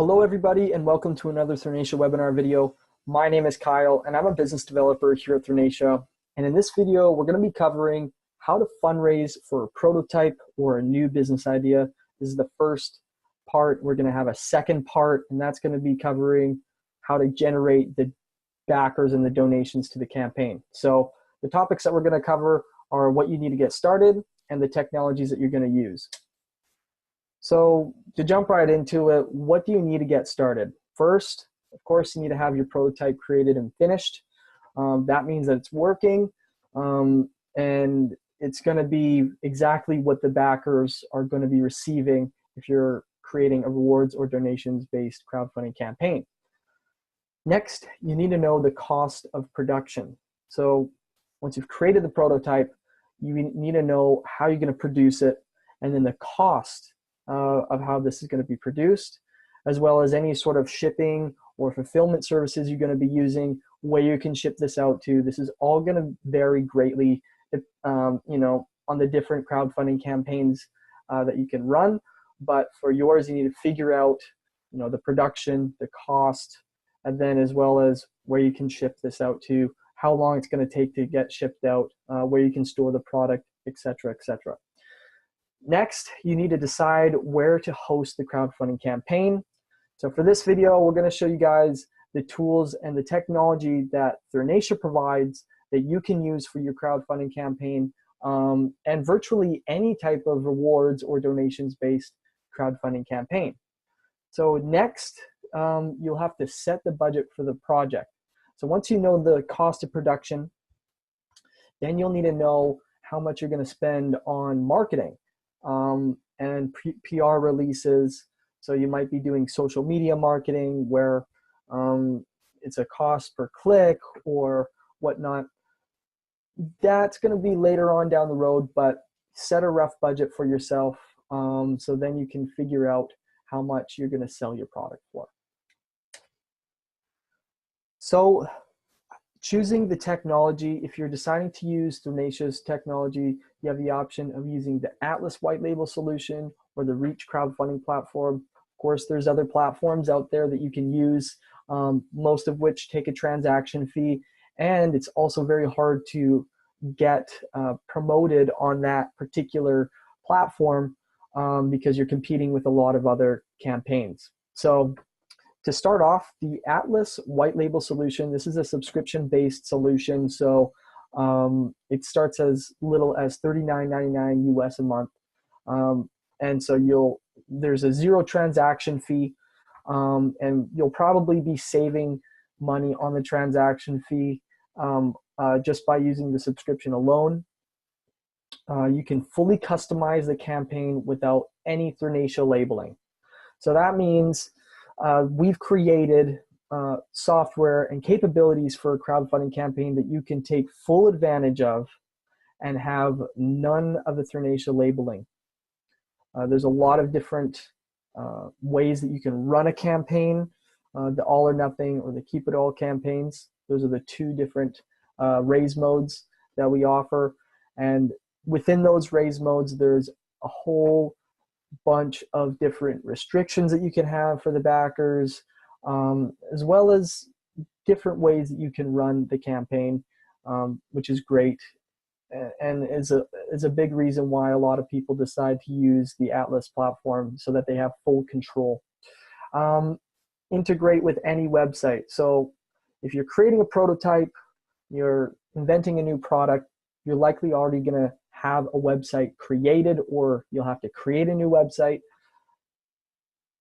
Hello everybody and welcome to another Thrinacia webinar video. My name is Kyle and I'm a business developer here at Thrinacia. And in this video, we're going to be covering how to fundraise for a prototype or a new business idea. This is the first part. We're going to have a second part, and that's going to be covering how to generate the backers and the donations to the campaign. So the topics that we're going to cover are what you need to get started and the technologies that you're going to use. So to jump right into it, what do you need to get started? First, of course, you need to have your prototype created and finished. That means that it's working, and it's going to be exactly what the backers are going to be receiving if you're creating a rewards or donations-based crowdfunding campaign. Next, you need to know the cost of production. So once you've created the prototype, you need to know how you're going to produce it, and then the cost of how this is going to be produced, as well as any sort of shipping or fulfillment services you're going to be using, where you can ship this out to. This is all going to vary greatly, on the different crowdfunding campaigns that you can run. But for yours, you need to figure out, the production, the cost, and then as well as where you can ship this out to, how long it's going to take to get shipped out, where you can store the product, etc., etc. Next, you need to decide where to host the crowdfunding campaign. So for this video, we're going to show you guys the tools and the technology that Thrinacia provides that you can use for your crowdfunding campaign, and virtually any type of rewards or donations-based crowdfunding campaign. So next, you'll have to set the budget for the project. So once you know the cost of production, then you'll need to know how much you're going to spend on marketing and PR releases. So you might be doing social media marketing where it's a cost per click or whatnot. That's going to be later on down the road, but set a rough budget for yourself, so then you can figure out how much you're going to sell your product for. So choosing the technology, if you're deciding to use Thrinacia's technology, you have the option of using the Atlas white label solution or the Reach crowdfunding platform. Of course, there's other platforms out there that you can use, most of which take a transaction fee, and it's also very hard to get promoted on that particular platform because you're competing with a lot of other campaigns. So to start off, the Atlas white label solution, this is a subscription-based solution. So it starts as little as $39.99 US a month. And so there's a zero transaction fee, and you'll probably be saving money on the transaction fee just by using the subscription alone. You can fully customize the campaign without any Thrinacia labeling. So that means we've created software and capabilities for a crowdfunding campaign that you can take full advantage of and have none of the Thrinacia labeling. There's a lot of different ways that you can run a campaign, the all or nothing or the keep it all campaigns. Those are the two different raise modes that we offer. And within those raise modes, there's a whole bunch of different restrictions that you can have for the backers, as well as different ways that you can run the campaign, which is great, and is a big reason why a lot of people decide to use the Atlas platform, so that they have full control. Integrate with any website. So if you're creating a prototype, you're inventing a new product, you're likely already going to have a website created, or you'll have to create a new website.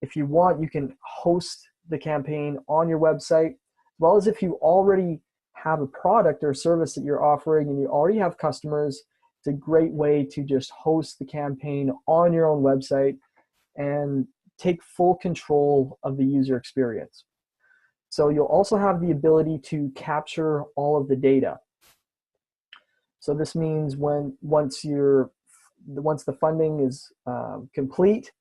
If you want, you can host the campaign on your website, as well as if you already have a product or service that you're offering and you already have customers, it's a great way to just host the campaign on your own website and take full control of the user experience. So you'll also have the ability to capture all of the data. So this means once the funding is complete,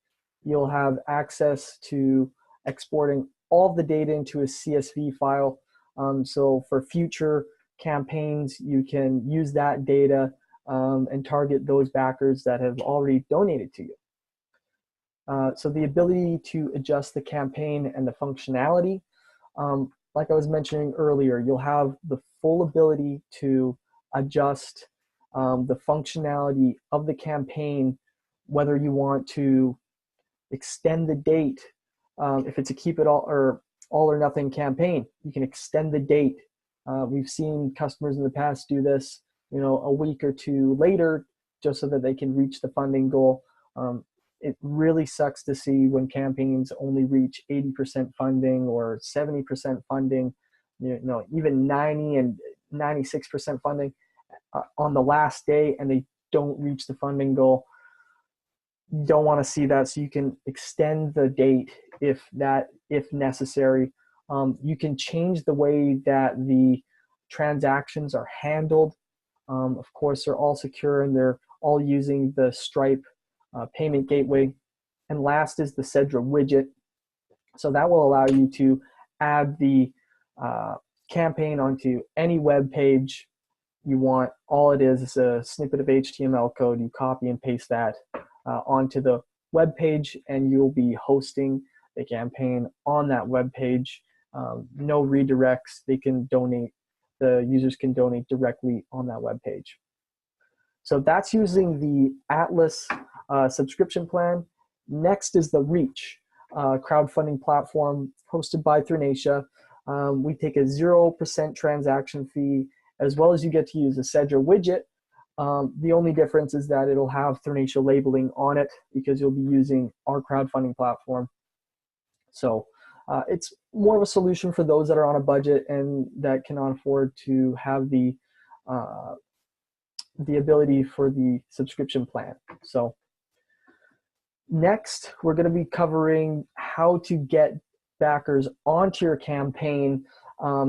you'll have access to exporting all of the data into a CSV file. So for future campaigns, you can use that data and target those backers that have already donated to you. So the ability to adjust the campaign and the functionality, like I was mentioning earlier, you'll have the full ability to adjust the functionality of the campaign, whether you want to extend the date. If it's a keep it all or nothing campaign, you can extend the date. We've seen customers in the past do this, a week or two later, just so that they can reach the funding goal. It really sucks to see when campaigns only reach 80% funding or 70% funding, even 90 and 96% funding on the last day, and they don't reach the funding goal. You don't want to see that, so you can extend the date if necessary. You can change the way that the transactions are handled. Of course, they're all secure and they're all using the Stripe payment gateway. And last is the Cedra widget. So that will allow you to add the campaign onto any web page you want. All it is a snippet of HTML code. You copy and paste that onto the web page, and you'll be hosting the campaign on that web page. No redirects. They can donate. The users can donate directly on that web page. So that's using the Atlas subscription plan. Next is the Reach crowdfunding platform hosted by Thrinacia. We take a 0% transaction fee, as well as you get to use the Cedra widget. The only difference is that it'll have Thrinacia labeling on it because you'll be using our crowdfunding platform. So it's more of a solution for those that are on a budget and that cannot afford to have the ability for the subscription plan. So next, we're going to be covering how to get backers onto your campaign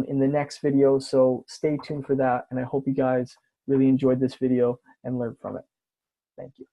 in the next video. So stay tuned for that, and I hope you guys really enjoyed this video and learned from it. Thank you.